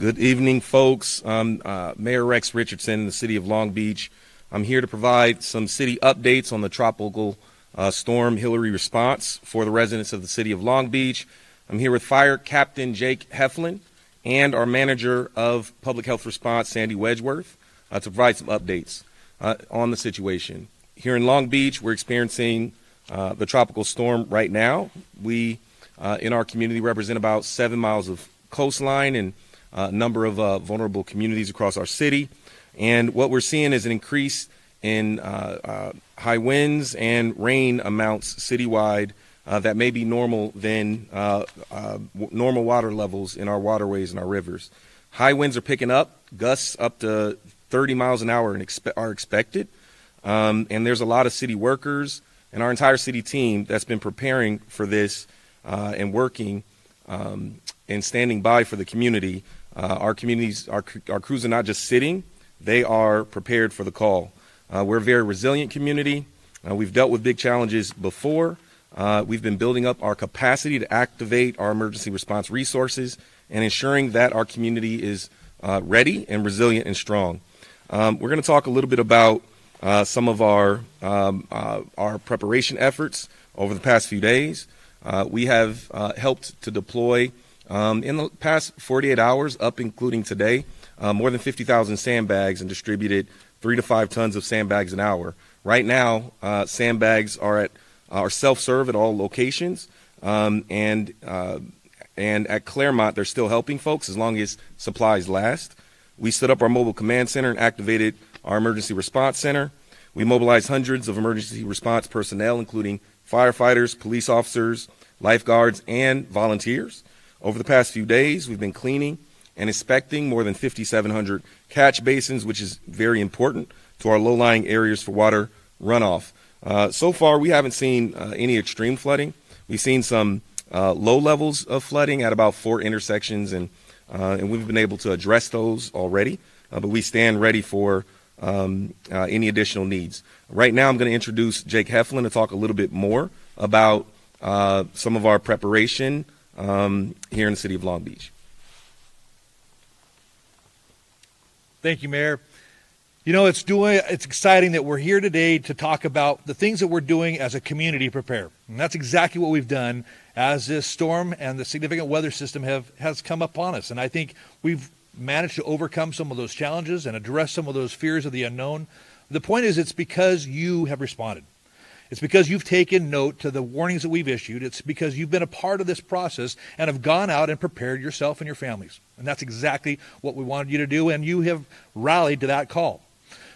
Good evening, folks. I'm Mayor Rex Richardson in the city of Long Beach. I'm here to provide some city updates on the tropical storm Hillary response for the residents of the city of Long Beach. I'm here with Fire Captain Jake Heflin and our manager of public health response, Sandy Wedgeworth, to provide some updates on the situation. Here in Long Beach, we're experiencing the tropical storm right now. We, in our community, represent about 7 miles of coastline and a number of vulnerable communities across our city. And what we're seeing is an increase in high winds and rain amounts citywide that may be normal than normal water levels in our waterways and our rivers. High winds are picking up, gusts up to 30 miles an hour are expected. And there's a lot of city workers and our entire city team that's been preparing for this and working and standing by for the community. Our communities, our crews are not just sitting, they are prepared for the call. We're a very resilient community. We've dealt with big challenges before. We've been building up our capacity to activate our emergency response resources and ensuring that our community is ready and resilient and strong. We're going to talk a little bit about some of our preparation efforts over the past few days. We have helped to deploy in the past 48 hours, up including today, more than 50,000 sandbags and distributed 3 to 5 tons of sandbags an hour. Right now, sandbags are self-serve at all locations, and at Claremont, they're still helping folks as long as supplies last. We stood up our mobile command center and activated our emergency response center. We mobilized hundreds of emergency response personnel, including firefighters, police officers, lifeguards, and volunteers. Over the past few days, we've been cleaning and inspecting more than 5,700 catch basins, which is very important to our low-lying areas for water runoff. So far, we haven't seen any extreme flooding. We've seen some low levels of flooding at about 4 intersections, and we've been able to address those already, but we stand ready for any additional needs. Right now, I'm going to introduce Jake Heflin to talk a little bit more about some of our preparation here in the city of Long Beach. Thank you, Mayor. You know, it's exciting that we're here today to talk about the things that we're doing as a community prepare. And that's exactly what we've done as this storm and the significant weather system has come upon us. And I think we've managed to overcome some of those challenges and address some of those fears of the unknown. The point is, it's because you have responded. It's because you've taken note to the warnings that we've issued. It's because you've been a part of this process and have gone out and prepared yourself and your families. And that's exactly what we wanted you to do, and you have rallied to that call.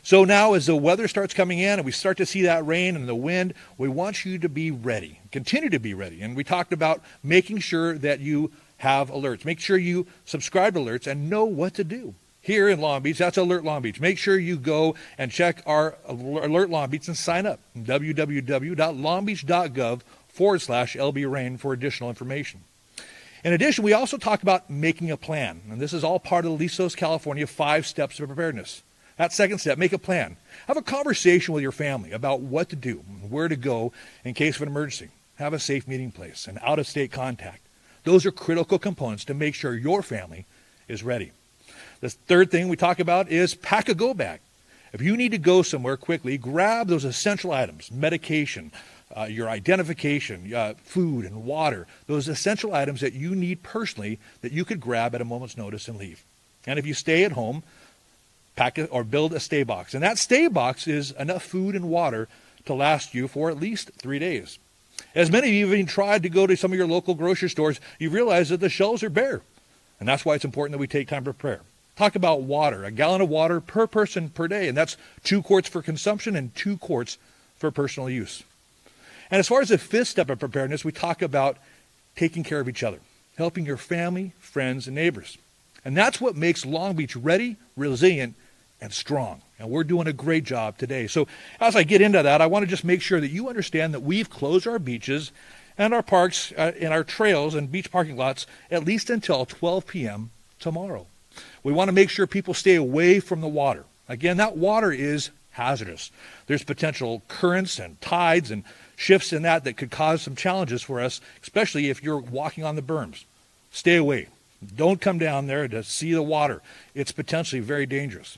So now as the weather starts coming in and we start to see that rain and the wind, we want you to be ready, continue to be ready. And we talked about making sure that you have alerts. Make sure you subscribe to alerts and know what to do. Here in Long Beach, that's Alert Long Beach. Make sure you go and check our Alert Long Beach and sign up. www.longbeach.gov/LBRain for additional information. In addition, we also talk about making a plan. And this is all part of the Lisos, California 5 steps of preparedness. That second step, make a plan. Have a conversation with your family about what to do, where to go in case of an emergency. Have a safe meeting place and out-of-state contact. Those are critical components to make sure your family is ready. The third thing we talk about is pack a go bag. If you need to go somewhere quickly, grab those essential items, medication, your identification, food and water, those essential items that you need personally that you could grab at a moment's notice and leave. And if you stay at home, pack it or build a stay box. And that stay box is enough food and water to last you for at least 3 days. As many of you have even tried to go to some of your local grocery stores, you realize that the shelves are bare. And that's why it's important that we take time to prepare. Talk about water, a gallon of water per person per day, and that's 2 quarts for consumption and 2 quarts for personal use. And as far as the 5th step of preparedness, we talk about taking care of each other, helping your family, friends, and neighbors. And that's what makes Long Beach ready, resilient, and strong. And we're doing a great job today. So as I get into that, I want to just make sure that you understand that we've closed our beaches and our parks and our trails and beach parking lots at least until 12 p.m. tomorrow. We want to make sure people stay away from the water. Again, that water is hazardous. There's potential currents and tides and shifts in that could cause some challenges for us, especially if you're walking on the berms. Stay away. Don't come down there to see the water. It's potentially very dangerous.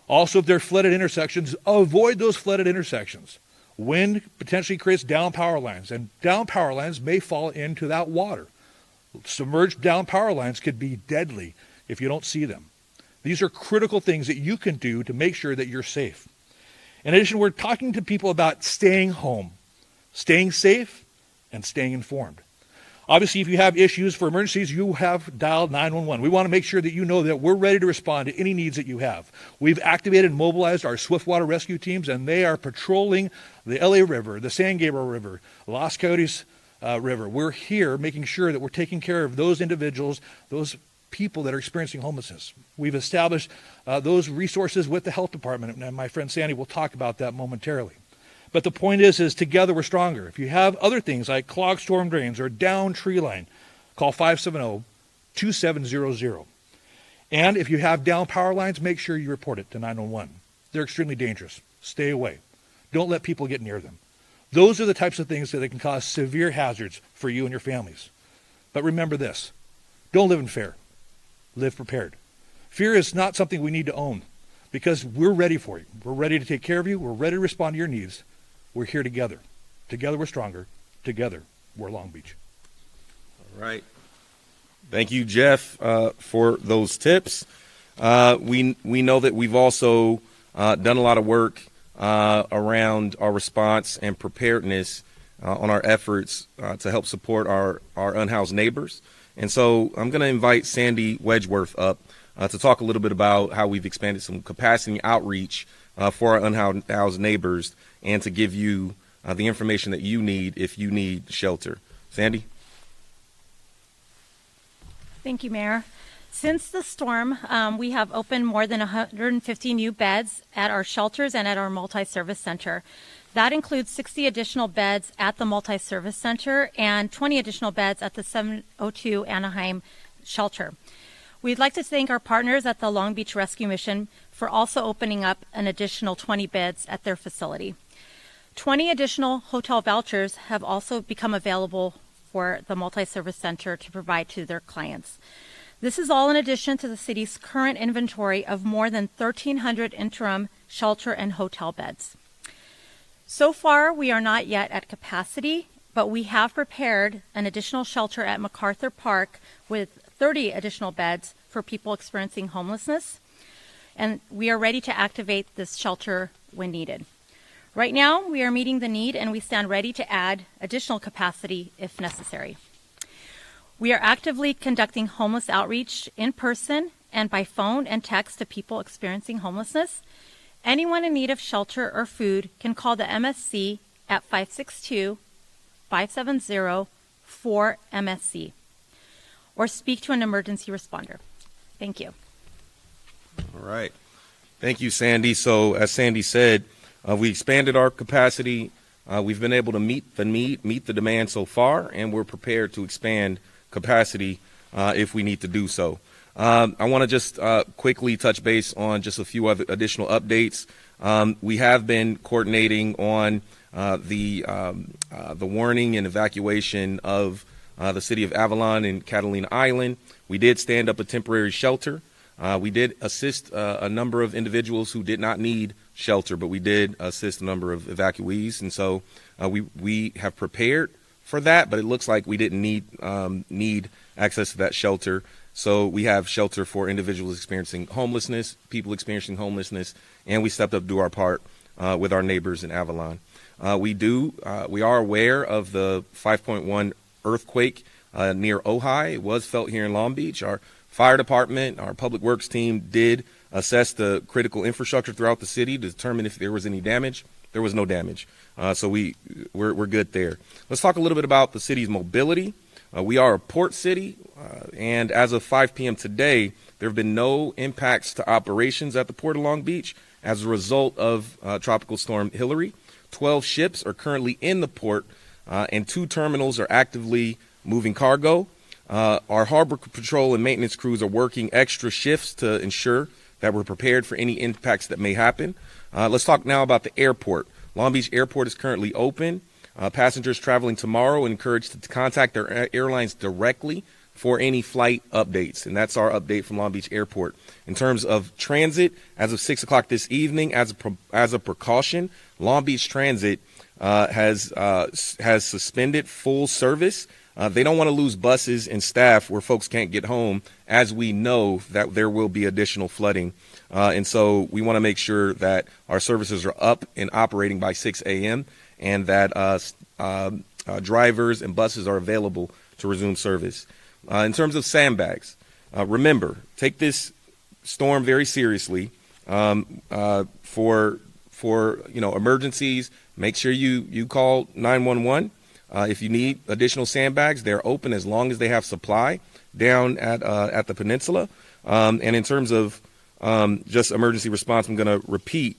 Also, if there are flooded intersections, avoid those flooded intersections. Wind potentially creates down power lines, and down power lines may fall into that water. Submerged down power lines could be deadly if you don't see them. These are critical things that you can do to make sure that you're safe. In addition, we're talking to people about staying home, staying safe, and staying informed. Obviously, if you have issues for emergencies, you have dialed 911. We want to make sure that you know that we're ready to respond to any needs that you have. We've activated and mobilized our swiftwater rescue teams, and they are patrolling the LA River, the San Gabriel River, Los Coyotes River. We're here making sure that we're taking care of those individuals, those people that are experiencing homelessness. We've established those resources with the health department, and my friend Sandy will talk about that momentarily. But the point is together we're stronger. If you have other things like clogged storm drains or down tree line, call 570-2700. And if you have down power lines, make sure you report it to 911. They're extremely dangerous. Stay away. Don't let people get near them. Those are the types of things that can cause severe hazards for you and your families. But remember this, don't live in fear. Live prepared. Fear is not something we need to own because we're ready for you. We're ready to take care of you. We're ready to respond to your needs. We're here together. Together we're stronger. Together we're Long Beach. All right. Thank you, Jeff, for those tips. We know that we've also done a lot of work around our response and preparedness on our efforts to help support our unhoused neighbors. And so I'm going to invite Sandy Wedgeworth up to talk a little bit about how we've expanded some capacity outreach for our unhoused neighbors and to give you the information that you need if you need shelter. Sandy? Thank you, Mayor. Since the storm, we have opened more than 150 new beds at our shelters and at our multi-service center. That includes 60 additional beds at the multi-service center and 20 additional beds at the 702 Anaheim shelter. We'd like to thank our partners at the Long Beach Rescue Mission for also opening up an additional 20 beds at their facility. 20 additional hotel vouchers have also become available for the multi-service center to provide to their clients. This is all in addition to the city's current inventory of more than 1,300 interim shelter and hotel beds. So far, we are not yet at capacity, but we have prepared an additional shelter at MacArthur Park with 30 additional beds for people experiencing homelessness, and we are ready to activate this shelter when needed. Right now, we are meeting the need, and we stand ready to add additional capacity if necessary. We are actively conducting homeless outreach in person and by phone and text to people experiencing homelessness. Anyone in need of shelter or food can call the MSC at 562-570-4MSC or speak to an emergency responder. Thank you. All right. Thank you, Sandy. So as Sandy said, we expanded our capacity. We've been able to meet the demand so far, and we're prepared to expand capacity if we need to do so. I want to just quickly touch base on just a few other additional updates. We have been coordinating on the warning and evacuation of the city of Avalon and Catalina Island. We did stand up a temporary shelter. We did assist a number of individuals who did not need shelter, but we did assist a number of evacuees, and so we have prepared for that, but it looks like we didn't need access to that shelter. So we have shelter for individuals experiencing homelessness, people experiencing homelessness, and we stepped up to do our part with our neighbors in Avalon. We are aware of the 5.1 earthquake near Ojai. It was felt here in Long Beach. Our fire department, our public works team did assess the critical infrastructure throughout the city to determine if there was any damage. There was no damage. So we're good there. Let's talk a little bit about the city's mobility. We are a port city, and as of 5 p.m. today, there have been no impacts to operations at the Port of Long Beach as a result of Tropical Storm Hilary. 12 ships are currently in the port, and 2 terminals are actively moving cargo. Our harbor patrol and maintenance crews are working extra shifts to ensure that we're prepared for any impacts that may happen. Let's talk now about the airport. Long Beach Airport is currently open. Passengers traveling tomorrow are encouraged to contact their airlines directly for any flight updates. And that's our update from Long Beach Airport. In terms of transit, as of 6 o'clock this evening, as a precaution, Long Beach Transit has suspended full service. They don't want to lose buses and staff where folks can't get home, as we know that there will be additional flooding. And so we want to make sure that our services are up and operating by 6 a.m. and that drivers and buses are available to resume service. In terms of sandbags, remember, take this storm very seriously. For emergencies, make sure you call 911. If you need additional sandbags, they're open as long as they have supply down at the peninsula. And in terms of just emergency response, I'm going to repeat: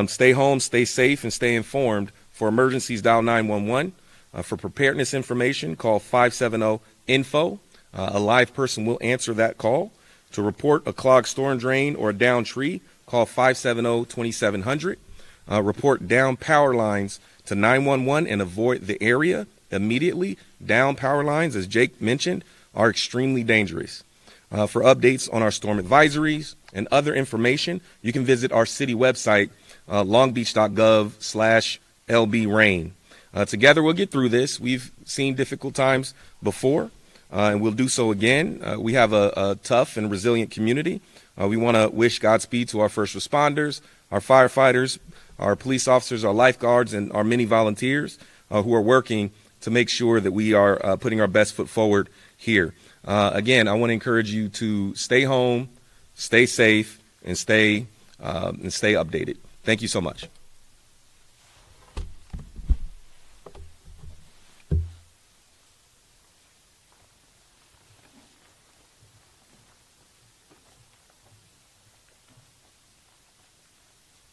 stay home, stay safe, and stay informed. For emergencies, dial 911. For preparedness information, call 570-INFO. A live person will answer that call. To report a clogged storm drain or a downed tree, call 570-2700. Report down power lines to 911 and avoid the area immediately. Down power lines, as Jake mentioned, are extremely dangerous. For updates on our storm advisories and other information, you can visit our city website, longbeach.gov/lbrain. Together we'll get through this. We've seen difficult times before, and we'll do so again. We have a tough and resilient community. We want to wish Godspeed to our first responders, our firefighters, our police officers, our lifeguards, and our many volunteers who are working to make sure that we are putting our best foot forward here. Again, I want to encourage you to stay home, stay safe, and stay updated. Thank you so much.